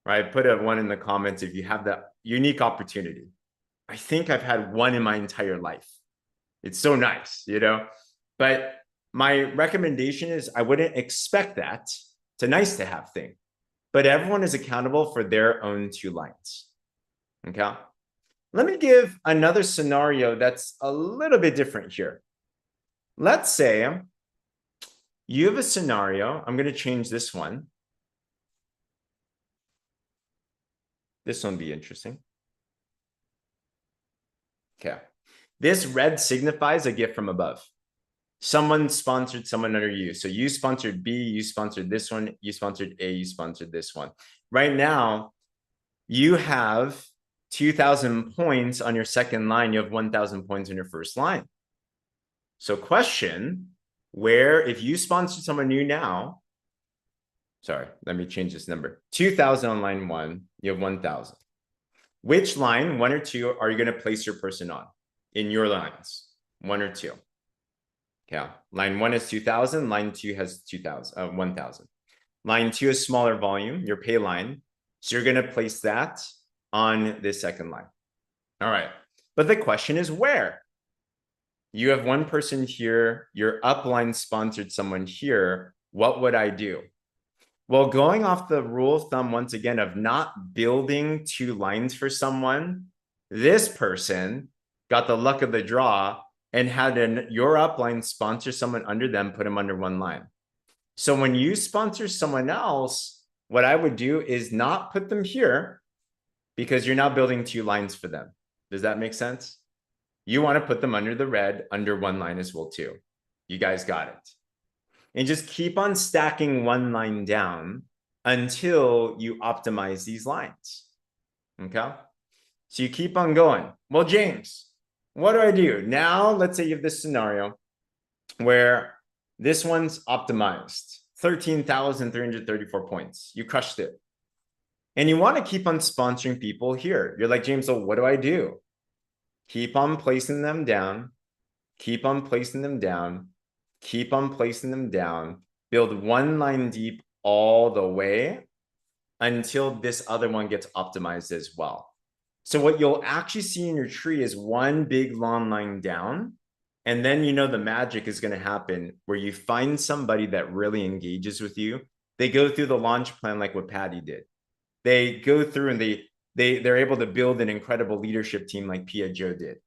right? Put a 1 in the comments if you have that unique opportunity. I think I've had 1 in my entire life. It's so nice, you know? But my recommendation is I wouldn't expect that. It's a nice to have thing. But everyone is accountable for their own 2 lines. Okay? Let me give another scenario that's a little bit different here. Let's say you have a scenario. I'm going to change this one. This one will be interesting. Okay. This red signifies a gift from above. Someone sponsored someone under you. So you sponsored B, you sponsored this one, you sponsored A, you sponsored this one. Right now, you have 2,000 points on your second line. You have 1,000 points on your first line. So question, where, if you sponsored someone new now, sorry, let me change this number. 2,000 on line 1, you have 1,000. Which line, 1 or 2, are you going to place your person on in your lines? 1 or 2. Okay, line 1 is 2,000, line 2 has 1,000. Line 2 is smaller volume, your pay line. So you're gonna place that on this second line. All right, but the question is where? You have one person here, your upline sponsored someone here. What would I do? Well, going off the rule of thumb, once again, of not building 2 lines for someone, this person got the luck of the draw and had your upline sponsor someone under them, put them under 1 line. So when you sponsor someone else, what I would do is not put them here because you're now building 2 lines for them. Does that make sense? You want to put them under the red, under 1 line as well too. You guys got it. And just keep on stacking 1 line down until you optimize these lines. Okay? So you keep on going. Well, James, what do I do? Now, let's say you have this scenario where this one's optimized, 13,334 points. You crushed it. And you want to keep on sponsoring people here. You're like, James, so what do I do? Keep on placing them down. Keep on placing them down. Keep on placing them down. Build 1 line deep all the way until this other one gets optimized as well. So what you'll actually see in your tree is 1 big long line down. And then you know the magic is going to happen where you find somebody that really engages with you. They go through the launch plan like what Patty did. They go through and they're able to build an incredible leadership team like Pia Joe did.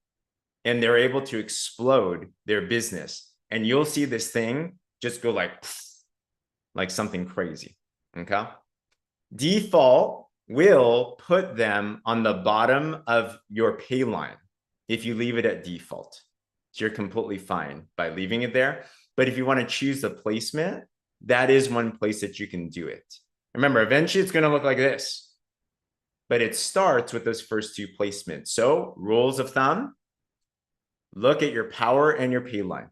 And they're able to explode their business. And you'll see this thing just go like something crazy. Okay. Default will put them on the bottom of your pay line if you leave it at default. So you're completely fine by leaving it there. But if you want to choose the placement, that is one place that you can do it. Remember, eventually it's going to look like this, but it starts with those first 2 placements. So rules of thumb, look at your power and your pay line.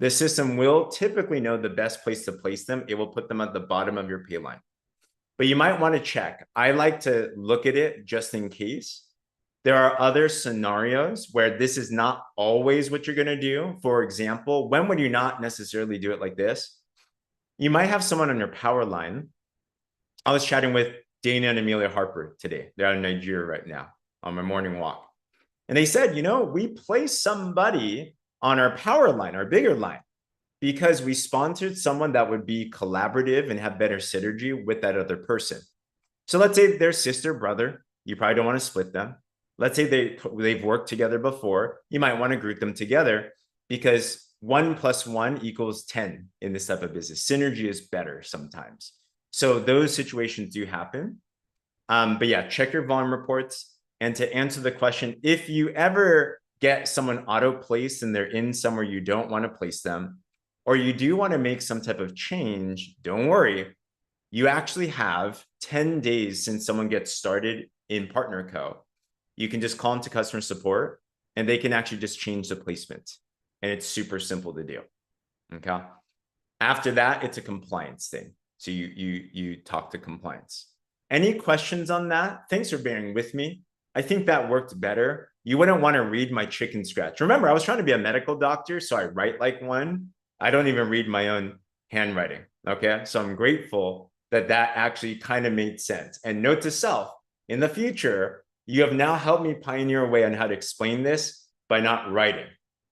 The system will typically know the best place to place them. It will put them at the bottom of your pay line. But you might want to check. I like to look at it just in case. There are other scenarios where this is not always what you're going to do. For example, when would you not necessarily do it like this? You might have someone on your power line. I was chatting with Dana and Amelia Harper today. They're out in Nigeria right now on my morning walk. And they said, you know, we placed somebody on our power line, our bigger line, because we sponsored someone that would be collaborative and have better synergy with that other person. So let's say they're sister, brother. You probably don't want to split them. Let's say they've worked together before. You might want to group them together because 1 + 1 = 10 in this type of business. Synergy is better sometimes. So those situations do happen. But yeah, check your volume reports. And to answer the question, if you ever get someone auto-placed and they're in somewhere you don't want to place them, or you do want to make some type of change, don't worry. You actually have 10 days since someone gets started in PartnerCo. You can just call into customer support and they can actually just change the placement. And it's super simple to do. Okay. After that, it's a compliance thing. So you talk to compliance. Any questions on that? Thanks for bearing with me. I think that worked better. You wouldn't want to read my chicken scratch. Remember, I was trying to be a medical doctor, so I write like one. I don't even read my own handwriting. Okay. So I'm grateful that that actually kind of made sense. And note to self, in the future, you have now helped me pioneer a way on how to explain this by not writing.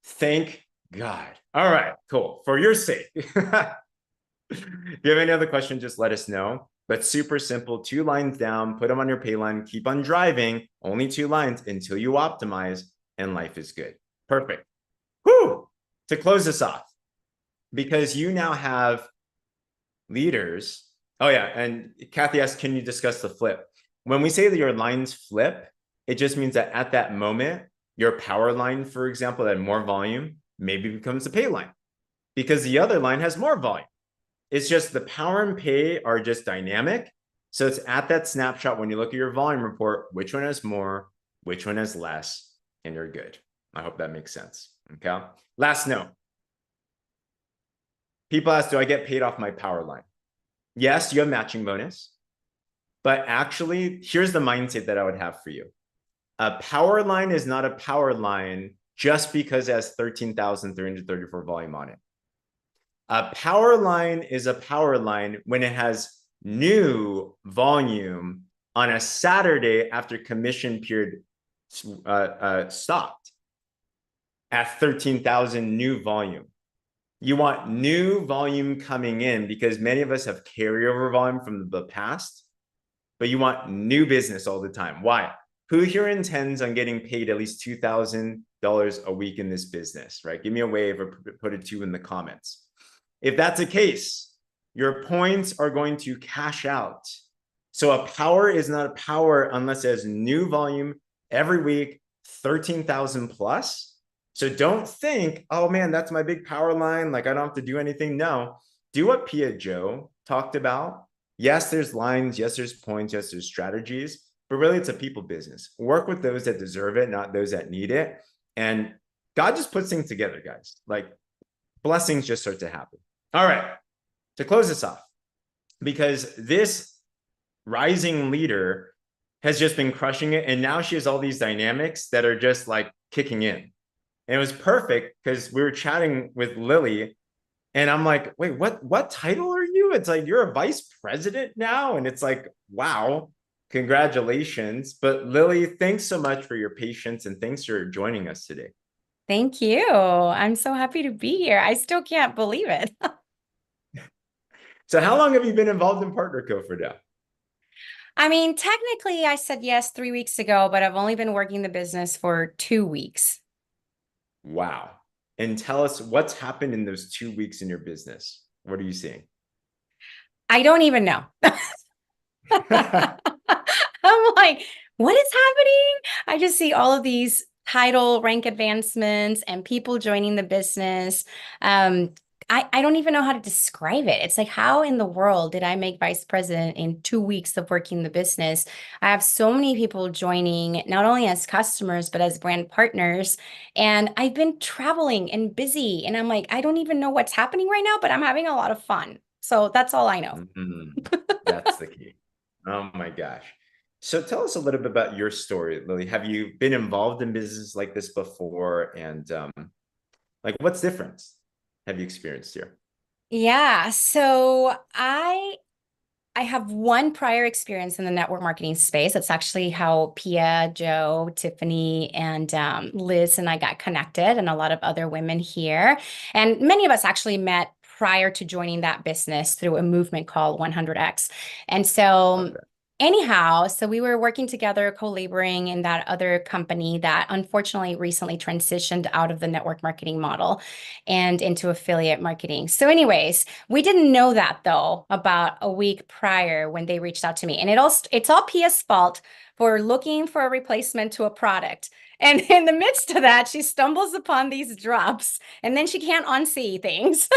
Thank God. All right, cool. For your sake. If you have any other questions, just let us know. But super simple, 2 lines down, put them on your pay line, keep on driving, only 2 lines until you optimize and life is good. Perfect. Whew. To close this off, because you now have leaders. Oh yeah, and Kathy asked, can you discuss the flip? When we say that your lines flip, it just means that at that moment, your power line, for example, that had more volume, maybe becomes the pay line because the other line has more volume. It's just the power and pay are just dynamic. So it's at that snapshot when you look at your volume report, which one has more, which one has less, and you're good. I hope that makes sense. Okay. Last note. People ask, do I get paid off my power line? Yes, you have matching bonus. But actually, here's the mindset that I would have for you. A power line is not a power line just because it has 13,334 volume on it. A power line is a power line when it has new volume on a Saturday after commission period stopped at 13,000 new volume. You want new volume coming in because many of us have carryover volume from the past, but you want new business all the time. Why? Who here intends on getting paid at least $2,000 a week in this business, right? Give me a wave or put a 2 in the comments. If that's the case, your points are going to cash out. So a power is not a power unless it has new volume every week, 13,000 plus. So don't think, oh man, that's my big power line. Like I don't have to do anything. No, do what Pia Joe talked about. Yes, there's lines. Yes, there's points. Yes, there's strategies, but really it's a people business. Work with those that deserve it, not those that need it. And God just puts things together, guys. Like blessings just start to happen. All right, to close this off, because this rising leader has just been crushing it. And now she has all these dynamics that are just like kicking in. And it was perfect because we were chatting with Lily and I'm like, wait, what title are you? It's like, you're a vice president now. And it's like, wow, congratulations. But Lily, thanks so much for your patience and thanks for joining us today. Thank you. I'm so happy to be here. I still can't believe it. So how long have you been involved in PartnerCo for now? I mean, technically I said yes 3 weeks ago, but I've only been working the business for 2 weeks. Wow. And tell us what's happened in those 2 weeks in your business. What are you seeing? I don't even know. I'm like, what is happening? I just see all of these title rank advancements and people joining the business. I don't even know how to describe it. It's like, how in the world did I make vice president in 2 weeks of working the business? I have so many people joining, not only as customers, but as brand partners. And I've been traveling and busy. And I'm like, I don't even know what's happening right now, but I'm having a lot of fun. So that's all I know. That's the key. Oh my gosh. So tell us a little bit about your story, Lily. Have you been involved in business like this before? And like what's different have you experienced here? Yeah, so I have one prior experience in the network marketing space. That's actually how Pia, Joe, Tiffany, and Liz and I got connected, and a lot of other women here. And many of us actually met prior to joining that business through a movement called 100X. And so anyhow, so we were working together, co-laboring in that other company that unfortunately recently transitioned out of the network marketing model and into affiliate marketing. So anyways, we didn't know that though about a week prior when they reached out to me. And it's all Pia's fault for looking for a replacement to a product. And in the midst of that, she stumbles upon these drops and then she can't unsee things.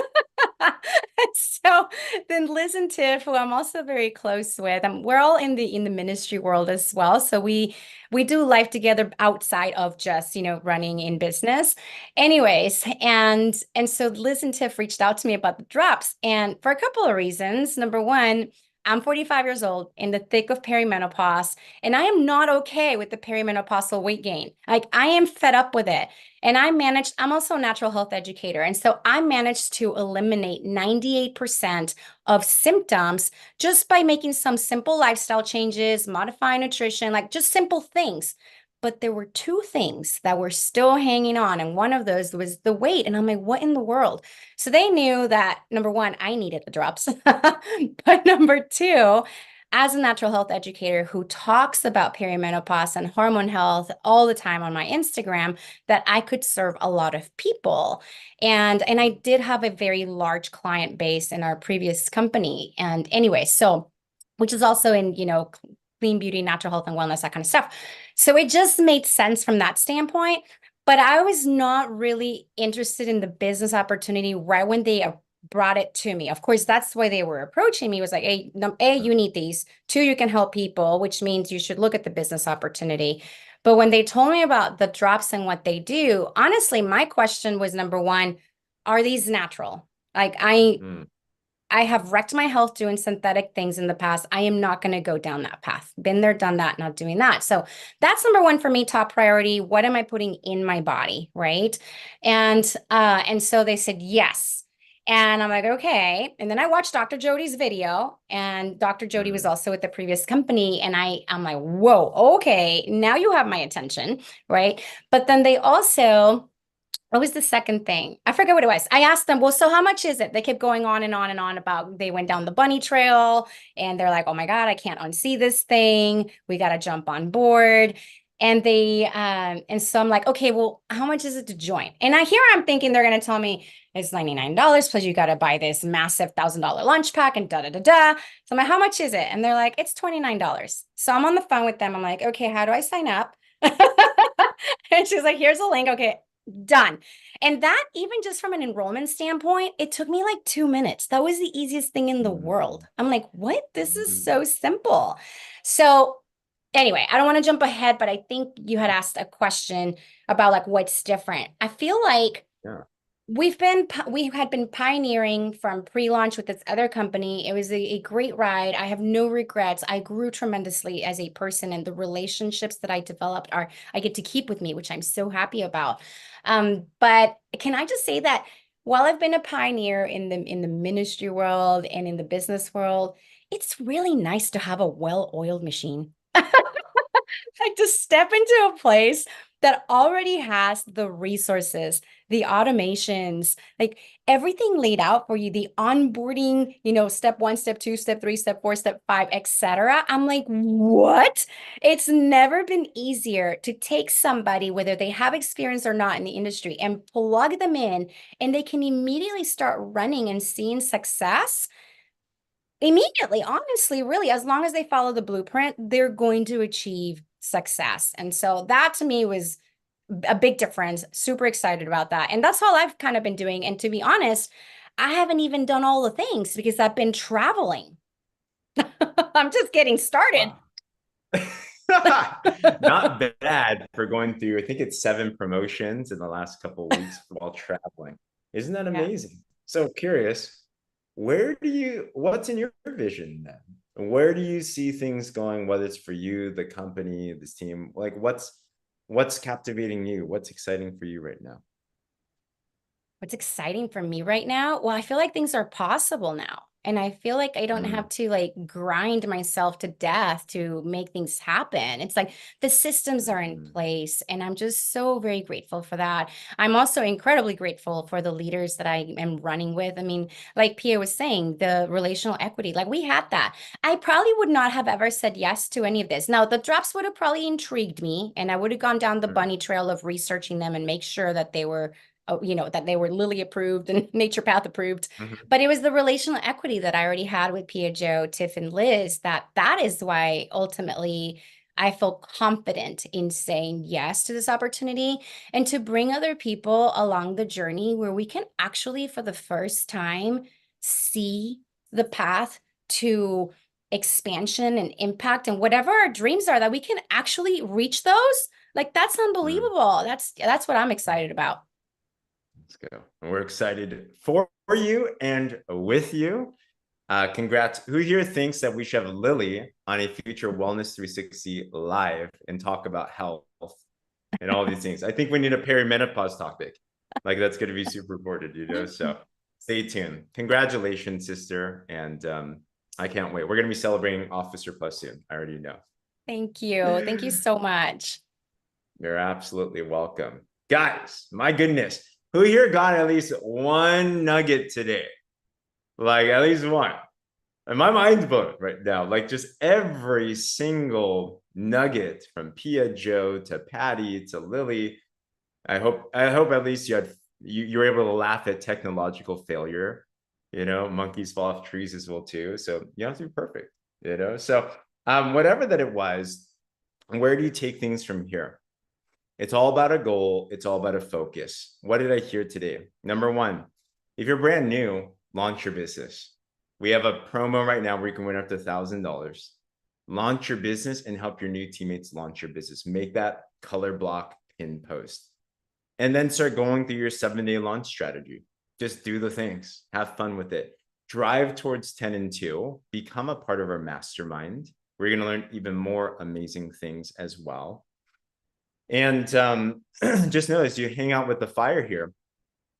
So then Liz and Tiff, who I'm also very close with, we're all in the ministry world as well. So we do life together outside of just, running in business. Anyways, and so Liz and Tiff reached out to me about the drops, and for a couple of reasons. Number one, I'm 45 years old in the thick of perimenopause, and I am not okay with the perimenopausal weight gain. Like, I am fed up with it. And I'm also a natural health educator. And so I managed to eliminate 98% of symptoms just by making some simple lifestyle changes, modifying nutrition, like just simple things. But there were 2 things that were still hanging on. And one of those was the weight. And I'm like, what in the world? So they knew that, number one, I needed the drops. But number 2, as a natural health educator who talks about perimenopause and hormone health all the time on my Instagram, that I could serve a lot of people. And I did have a very large client base in our previous company. And anyway, so, which is also in, clean beauty, natural health and wellness, that kind of stuff. So it just made sense from that standpoint. But I was not really interested in the business opportunity right when they brought it to me. Of course, that's why they were approaching me, was like, hey, A, you need these. 2, you can help people, which means you should look at the business opportunity. But when they told me about the drops and what they do, honestly, my question was, number one, are these natural? Like, I I have wrecked my health doing synthetic things in the past. I am not going to go down that path. Been there, done that, not doing that. So that's number one for me, top priority. What am I putting in my body, right? And so they said yes. And I'm like, okay. And then I watched Dr. Jody's video, and Dr. Jody was also at the previous company. And I'm like, whoa, okay, now you have my attention, right? But then they also, what was the second thing? I forget what it was. I asked them, well, so how much is it? They kept going on and on and on about, they went down the bunny trail and they're like, oh my God, I can't unsee this thing. We got to jump on board. And and so I'm like, okay, well, how much is it to join? And I'm thinking they're going to tell me it's $99 plus you got to buy this massive $1,000 lunch pack and da da da da. So I'm like, how much is it? And they're like, it's $29. So I'm on the phone with them. I'm like, okay, how do I sign up? And she's like, here's a link. Okay, done. And that, even just from an enrollment standpoint, it took me like 2 minutes. That was the easiest thing in the world. I'm like, what? This is so simple. So anyway, I don't want to jump ahead, but I think you had asked a question about like what's different. I feel like we had been pioneering from pre-launch with this other company. It was a great ride. I have no regrets. I grew tremendously as a person, and the relationships that I developed I get to keep with me, which I'm so happy about. But can I just say that while I've been a pioneer in the ministry world and in the business world, it's really nice to have a well-oiled machine. Like to step into a place that already has the resources, the automations, like everything laid out for you, the onboarding, step 1, step 2, step 3, step 4, step 5, etc. I'm like, what? It's never been easier to take somebody, whether they have experience or not in the industry, and plug them in, and they can immediately start running and seeing success. Immediately, honestly, really, as long as they follow the blueprint, they're going to achieve success. And so that to me was a big difference. Super excited about that. And that's all I've kind of been doing. And to be honest, I haven't even done all the things because I've been traveling. I'm just getting started. Wow. Not bad for going through, I think it's 7 promotions in the last couple of weeks while traveling. Isn't that amazing? Yeah. So curious. What's in your vision then? Where do you see things going, whether it's for you, the company, this team? Like what's captivating you? What's exciting for you right now? What's exciting for me right now? Well, I feel like things are possible now. And I feel like I don't have to like grind myself to death to make things happen. It's like the systems are in place, and I'm just so very grateful for that. I'm also incredibly grateful for the leaders that I am running with. I mean, like Pia was saying, the relational equity, like we had that. I probably would not have ever said yes to any of this. Now, the drops would have probably intrigued me, and I would have gone down the bunny trail of researching them and make sure that they were that they were Lilly approved and Naturopath approved. But it was the relational equity that I already had with Pia, Joe, Tiff, and Liz, that is why ultimately I feel confident in saying yes to this opportunity, and to bring other people along the journey where we can actually, for the first time, see the path to expansion and impact, and whatever our dreams are, that we can actually reach those. Like, that's unbelievable. That's what I'm excited about. Let's go. And we're excited for you and with you. Congrats. Who here thinks that we should have Lily on a future Wellness 360 live and talk about health and all these things? I think we need a perimenopause topic. Like, that's going to be super important, so stay tuned. Congratulations, sister. And I can't wait. We're going to be celebrating Officer Plus soon. I already know. Thank you. Thank you so much. You're absolutely welcome. Guys, my goodness. Who here got at least one nugget today? Like, at least one. And my mind's blown right now. Like, just every single nugget from Pia, Joe, to Patty, to Lily. I hope at least you were able to laugh at technological failure. Monkeys fall off trees as well too. So you don't have to be perfect. So whatever that it was, where do you take things from here? It's all about a goal. It's all about a focus. What did I hear today? Number 1, if you're brand new, launch your business. We have a promo right now where you can win up to $1,000. Launch your business and help your new teammates launch your business. Make that color block pin post. And then start going through your 7-day launch strategy. Just do the things. Have fun with it. drive towards 10 and 2, become a part of our mastermind. We're going to learn even more amazing things as well. And just know as you hang out with the fire here,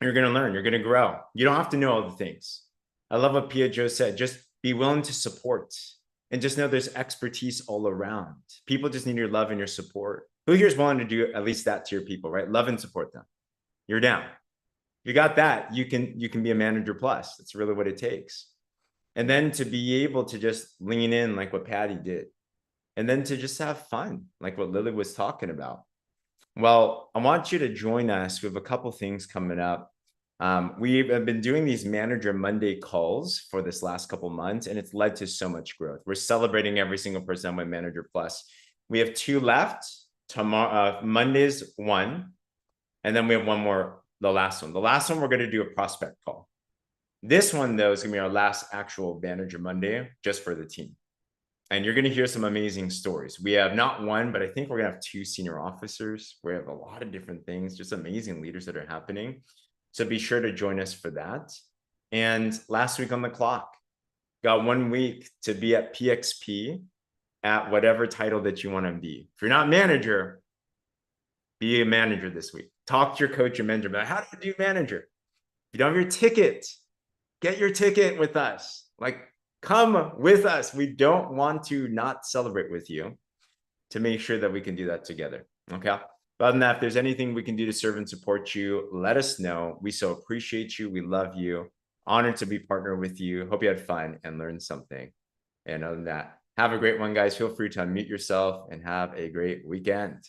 you're going to learn, you're going to grow. You don't have to know all the things. I love what Pia Jo said, just be willing to support and just know there's expertise all around. People just need your love and your support. Who here is willing to do at least that to your people, right? Love and support them. You're down. You got that. You can be a manager plus. That's really what it takes. And then to be able to just lean in like what Patty did. And then to just have fun, like what Lily was talking about. Well, I want you to join us. We have a couple things coming up. We have been doing these Manager Monday calls for this last couple months, and it's led to so much growth. We're celebrating every single person with Manager Plus. We have 2 left. Tomorrow, Monday's 1, and then we have 1 more, the last one. The last one, we're going to do a prospect call. This one, though, is going to be our last actual Manager Monday just for the team. And you're going to hear some amazing stories. We have not 1, but I think we're going to have 2 senior officers. We have a lot of different things, just amazing leaders that are happening. So be sure to join us for that. And last week on the clock, got 1 week to be at PXP at whatever title that you want to be. If you're not manager, be a manager this week. Talk to your coach or mentor about how to do manager. If you don't have your ticket, get your ticket with us. Like, come with us. We don't want to not celebrate with you, to make sure that we can do that together. Okay. But other than that, if there's anything we can do to serve and support you, let us know. We so appreciate you. We love you. Honored to be partnered with you. Hope you had fun and learned something. And other than that, have a great one, guys. Feel free to unmute yourself and have a great weekend.